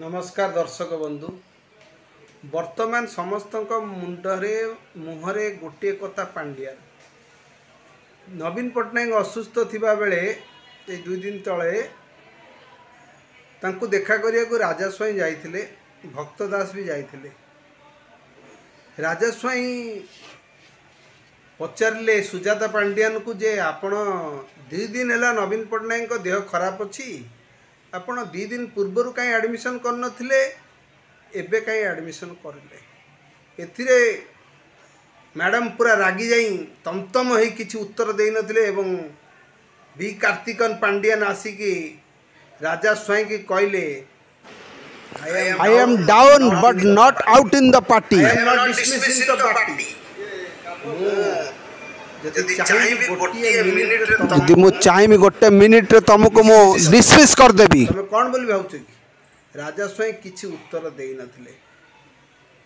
नमस्कार दर्शक बंधु। वर्तमान समस्त मुंडरे मुहरे गोटे कथा पांड्या नवीन पट्टनायक असुस्थ थिबा बेले ए 2 दिन तले तांको देखा करिया को राजा स्वाई जाइथिले, भक्त दास भी जाइथिले। राजा स्वाई पचारे सुजाता पांड्यान को जे आपण 2 दिन है नवीन पट्टनायक देह खराब अच्छी, आपण 2 दिन पूर्वर कहीं एडमिशन कर नथिले, एबे कहीं एडमिशन करले। एथिरे मैडम पूरा रागी जाई तमतम हो किछि उत्तर दे नथिले एवं बी कार्तिकन पांड्यान आसिकी राजा स्वाई की कहले, I am down but not out in the party. I am not dismissing the party. यदि मु चाहिए गोटे मिनिट रे तुमको मु डिसमिस कर देबी। तुम कौन बोली भावछ कि राजा स्वाई किछि उत्तर देई नथिले।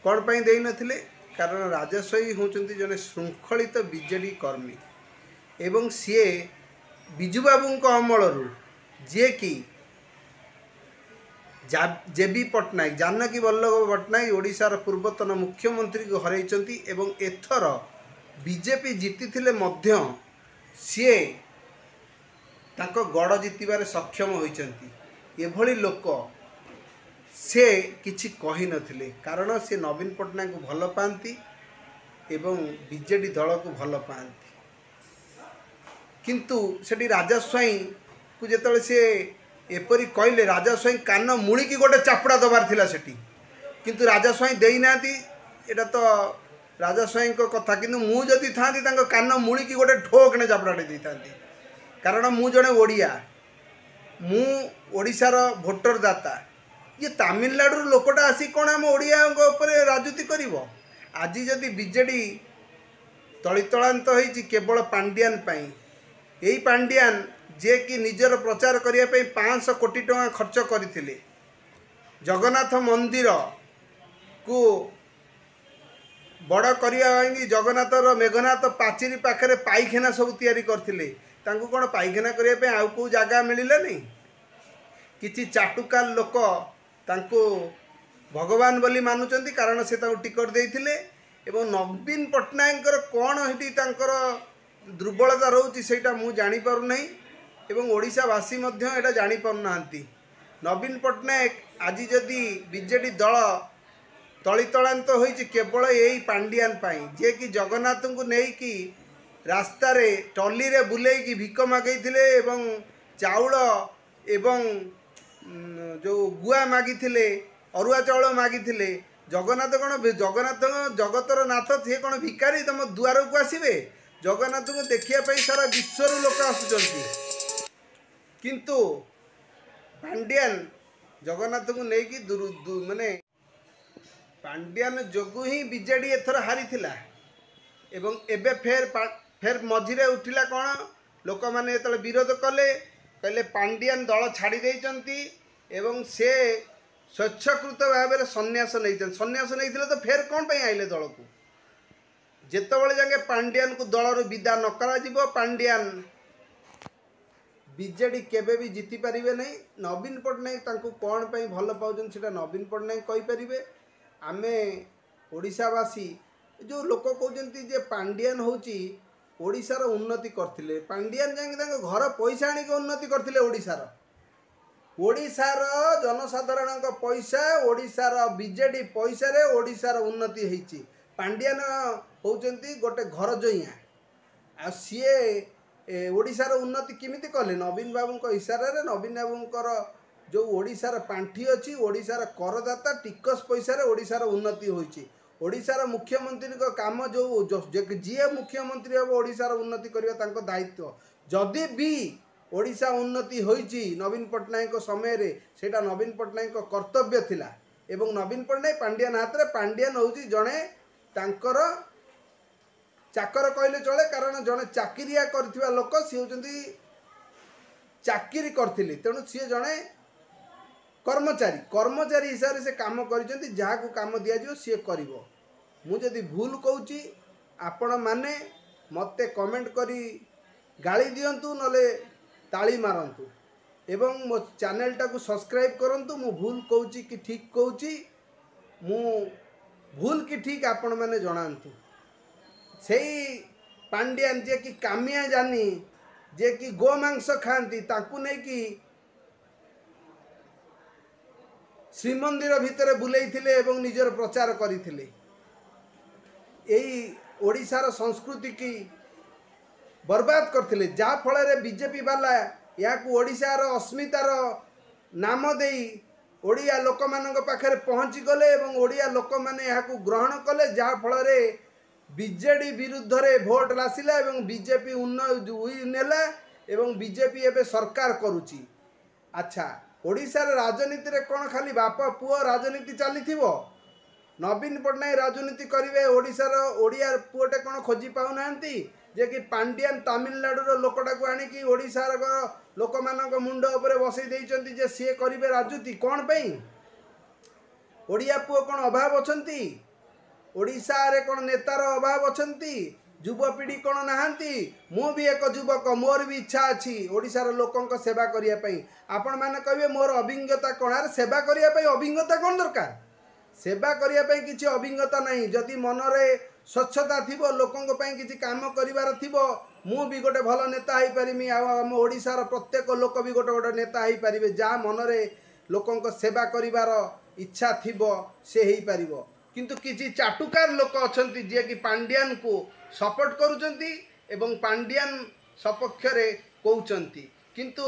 कौन पई देई नथिले? कारण राजा स्वाई होचंती जने श्रृंखलित बीजेडी कर्मी एवं सीए बिजू बाबू अमलरू जे कि जेबी पट्टनायक जानकी वल्लभ पट्टनायक ओडिशार पूर्वतन मुख्यमंत्री को हरैचंती एवं एथर बीजेपी जीति थिले मध्य सीए तांको गड़ जीतबार सक्षम होइचंती। एभली लोक से किछि कहि नथिले कारण से नवीन पट्टनायक को भल पाती एवं बीजेडी दल को भल पाती, किंतु सेठी राजा स्वाई को जेतले से एपरी कहले राजा स्वाई कान मुड़ी की गोटे चापुड़ा दबार थिला सेठी, किंतु राजा स्वाई देई नाती। एटा तो राजा स्वाई को कथा, किंतु मु जदि थांती तांको कान मुड़ी की गोटे ठोकने चापुड़ाटे देई थांती। कारण मु जणे ओडिया, मु ओडिशार भोटर दाता। ये तमिलनाडु लोकटा आसी कौन आम ओडिया ऊपर राजनीति करिवो? आज जदि बीजेडी तलितलांत होइछि केवल पांड्यान पई, एई पांड्यान जे कि निजर प्रचार करिया पई 500 कोटी टका खर्च करथिले, जगन्नाथ मंदिर को बड़ करिया जगन्नाथर मेघनाथ पाचेरी पाखरे पाइखाना सब तैयारी करथिले। तांको कोन पाइखाना करिया पई आउ को जागा मिलिला नहीं? किछि चाटुकाल लोक तांको भगवान बोली मानुचंती कारण से तांको टिकट देइथिले एवं नवीन पट्टनायक कौन हेटी तांकर दुर्बलता रोची सेटा मु जानी पारु नहीं एवं ओडिशावासी मध्य एटा जानी पारु नांती। नवीन पट्टनायक आज जदि बीजेडी दल तलितलांत होइछि केवल एई पांड्यान पाई, जे कि जगन्नाथ को नेई कि रास्ता रे टली रे बुलेई कि भिक मागैथिले एवं चाउल एवं जो गुआ मागिथिले, अरुआ चाउल मागिथिले। जगन्नाथ कौन जगन्नाथ जगतर नाथ थे कौन भिकारी तुम दुआर को आसबे? जगन्नाथ को देखिया पई सारा विश्वर लोक आसुचंती, किंतु पांड्यान जगन्नाथ को लेकिन माने पांड्यान जोगु ही बीजेडी एथर हारी थिला एवं एबे फेर मझिरे उठिला कौन लोक माने एतले विरोध कले, कहले पांड्यान दल छाड़ी देइचंती एवं से स्वच्छकृत भाव में सन्यास नहीं तो फेर कौन पे आइले दल को? जेतबेले जाके पांड्यान को दलर विदा न करा जिवो, पांड्यान बीजेडी केबे भी जीति पारिबे नहीं। नवीन पट्टनायक तांको कौन पे भल पाउछन सेटा नवीन पट्टनायक कहि परिबे। आमे ओडिशावासी जो लोक कहउचंती जे पांड्यान होची ओडिशार उन्नति करथिले, पांड्यान जाके तांको घर पैसा आनी के उन्नति करथिले। ओडिशार जनसाधारण पैसा, ओडिशार बीजेडी पैसा रे ओडिशार उन्नति होइछि। पांड्यान होउचंती गोटे घर जोइया आ सीए ओडिशार उन्नति किमिति कले? नवीन बाबू इशारा रे नवीन बाबूंकर जो ओडिशार पांठी अछि, ओडिशार करदाता टिकस पैसा रे ओडिशार उन्नति होइछि। ओडिशार मुख्यमंत्री को काम जो जी मुख्यमंत्री हम ओडिशार उन्नति करबा तांको दायित्व। जदि भी ओडिशा उन्नति होइछि नवीन पट्टनायक समय रे सेटा नवीन पट्टनायक कर्तव्य थिला एवं नवीन पट्टनायक पांड्यान हाथ रे पांड्यान होउछि जणे तांकर चाकर कहले चले, कारण जणे चाकिरिया करथिबा लोक सी होचंती चाकिरी करथिले, तेणु सी जणे कर्मचारी हिसाब से काम करिसेंती। जहा को काम दिया जिवो सी करिवो। मु जदि भूल कहूची आपण माने मते कमेंट करी गाली दियंतु नले ताली मारंतु। एवं मो चैनलटा को सब्सक्राइब करंतु। मु भूल कहूँ कि ठीक कहूँ, मु भूल कि ठीक आपण मैंने जनातु। से पांड्यान जे कि कामिया जानी जे कि गोमांस खाती ताकू नहीं कि श्रीमंदिर भितर बुलेइथिले एवं निजर प्रचार करिथिले। एई ओडिशार संस्कृति की बर्बाद करथिले, जा फल बीजेपी वाला या ओडिशार अस्मितार नाम देई ओडिया लोक मानक पाखरे पहुँची गले एवं ओडिया लोक माने याकू ग्रहण कले, जा फल बीजेडी विरुद्ध रे भोट लासिला एवं बीजेपी नेला एवं बीजेपी एबे सरकार करुची। अच्छा, ओडिशार राजनीति रे कौन खाली बाप पुओ राजनीति चली? नवीन पट्टनायक राजनीति करेंगे ओडिशार ओडिया पुओटे कौन खोजी पाऊना जे कि पांड्यान तमिलनाडु लोकटा को आनिकी ओडिशार लोक मानक मुंड उपरे बसई देइचंती जे सी करेंगे राजनीति कौन पई? ओडिया पुओ कौन अभाव अछंती? ओडिशा रे कौन नेतार अभाव अछंती? युवपीढ़ी कौन नहांती? मु भी एक युवक, मोर भी इच्छा अच्छी ओडिशार लोकंक सेवा करिया पई। आपण माने कहबे मोर अभिज्ञता कौन? अरे सेवा करिया पई अभिज्ञता कौन दरकार? सेवा करिया पई किछि अभिज्ञता नहीं। जदि मनरे स्वच्छता थिबो, लोकंक पई किछि काम करिवार थिबो, मु भी गोटे भल नेता हेई परिमी। आम ओडिशार प्रत्येक लोक भी गोटे गोटे नेता हेई परिबे। जा मनरे लोकंक सेवा करिवार इच्छा थिबो से हेई परिबो। किंतु किछि चाटुकार लोक अछंती जे कि पांड्यान को सपोर्ट करुचंती एवं पांड्यान सपक्ष रे कहउचंती। किंतु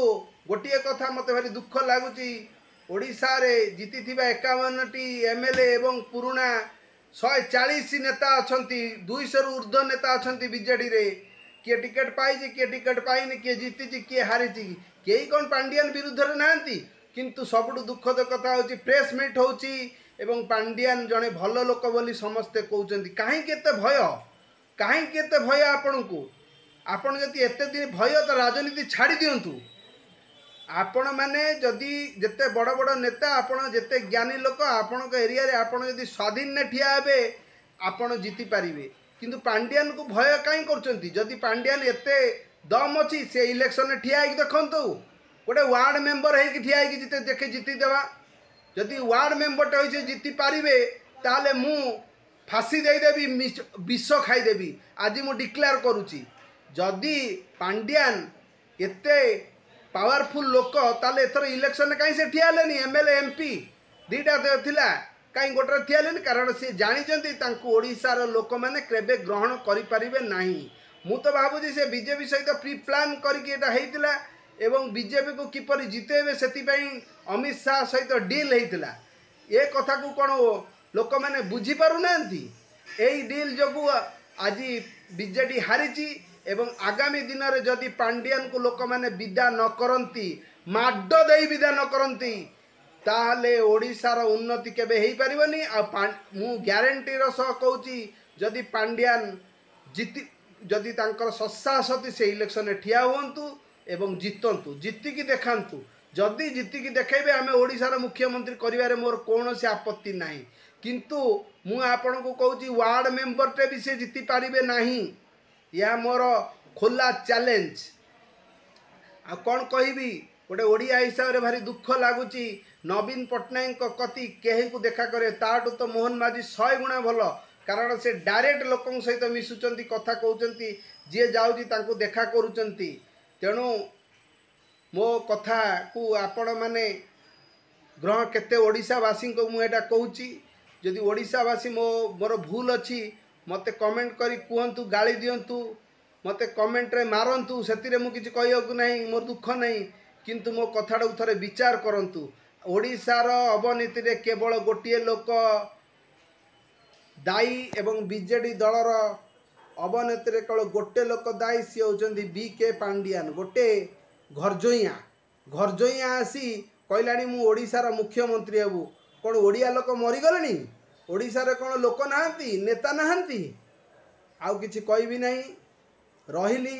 गोटिए कथा मते भारी दुख लागुची, ओडिशा रे जीती थिबा 51टी एमएलए एवं पुराना 140 नेता अछंती, 200 रु ऊर्ध्व नेता अछंती बीजेडी रे। किए टिकेट पाइछि, किए टिकेट पाइनि, किए जीतिछि, किए हारिछि, केही कोन पांड्यान विरुद्ध रे नांती। किंतु सबुठु दुखद कथा होची प्रेस मीट होची एवं पांड्यान जने भल लोक बोली समस्ते कहउचंती। काहे केते भय, काहे केते भय आपनकु? आपण जदि एते दिन भय तो राजनीति छाड़ी दियंतु। आपण माने जदि जेते बड़ बड़ नेता, आपण जेते ज्ञानी लोक, आपण एरिया रे आपण जदि स्वाधीन ने ठिया हेबे आपण जीति पारिबे। किंतु पांड्यान को भय काई करचंती? जदि पांड्यान एते दम अछि से इलेक्शन में ठिया हेकि देखंतु, गोटे वार्ड मेंबर हेकि ठिया हेकि जिते देखे जीति देवा। जदि वार्ड मेंबर टे होइसे जीति पारिबे ताले मु फांसी दे देबी, विष खाईदेवी। आज मु डिक्लेयर करुची जदि पांड्यान एते पावरफुल लोक ताले एथर इलेक्शन कहीं से ठिया लेनी। एमएलए एमपी दीटा थिला, कहीं गोटे ठिया लेनी, कारण से जानी तांको ओडिशार लोक माने केबे ग्रहण करि परिबे नाही। मु तो भाबुची से बीजेपी सहित प्री प्लान करके एटा हेइतिला एवं बीजेपी को किपरि जितेबे सेति पई अमित शाह सहित डील हेइतिला। ए कथा को कोन लोक माने बुझी पारु नांती। एई डील जोगु आज बीजेडी हारिची एवं आगामी दिन में जदि पांड्यान को लोक माने विदा न करंती, माड दे विदा न करंती, ताले ओडिशार उन्नति केबे हेई परिबनी। आ मु ग्यारंटी सह कहूची जदि पांड्यान जीति जदि तांकर सत्सा सती से इलेक्शन ठिया हुंतु एवं जीतंतु, जीतिकी देखांतु। जदि जीतिकी देखेबे आमे ओडिशार मुख्यमंत्री करिवारे मोर कोनोसी आपत्ति नाही। किंतु मु आपण को कहूची वार्ड मेंबर टे भी से जीति पारिबे नाही। या मोर खोला चैलेंज। आ कौन कहबी, गोटे ओडिया हिसाब रे भारी दुख लगुच। नवीन पट्टनायक कति केही को देखा करे ताटू तो मोहन माझी 100 गुणा भल, कारण से डायरेक्ट लोक सहित मिशुचंती, कथा कहउचंती, जे जाउची तांको देखा करूचंती। तेणु मो कथा को आपण माने ग्रहण केते ओडिशावासी को मु एटा कहूची। जदि ओडिशावासी मोर भूल अच्छी मते कमेंट करी कहतु, गाली दियंतु, मते कमेंट रे मारंतु, सेतिरे मु किछि कहयकु नाही, मोर दुख नाही। किंतु मो कथाटा थरे विचार करंतु। ओडिशार अवनीति रे केवल गोटिए लोक दायी एवं बीजेडी दलर अवनीति रे केवल गोटे लोक दायी, सी होचंदी बीके पांड्यान। गोटे घरजोइया आसी कहलानी मु ओडिशार मुख्यमंत्री हेबु। कौन ओडिया लोक मरीगले? ओडिशार कौन लोक नहांती, नेता नहांती? आउ किछि कहबी नहीं। रहिली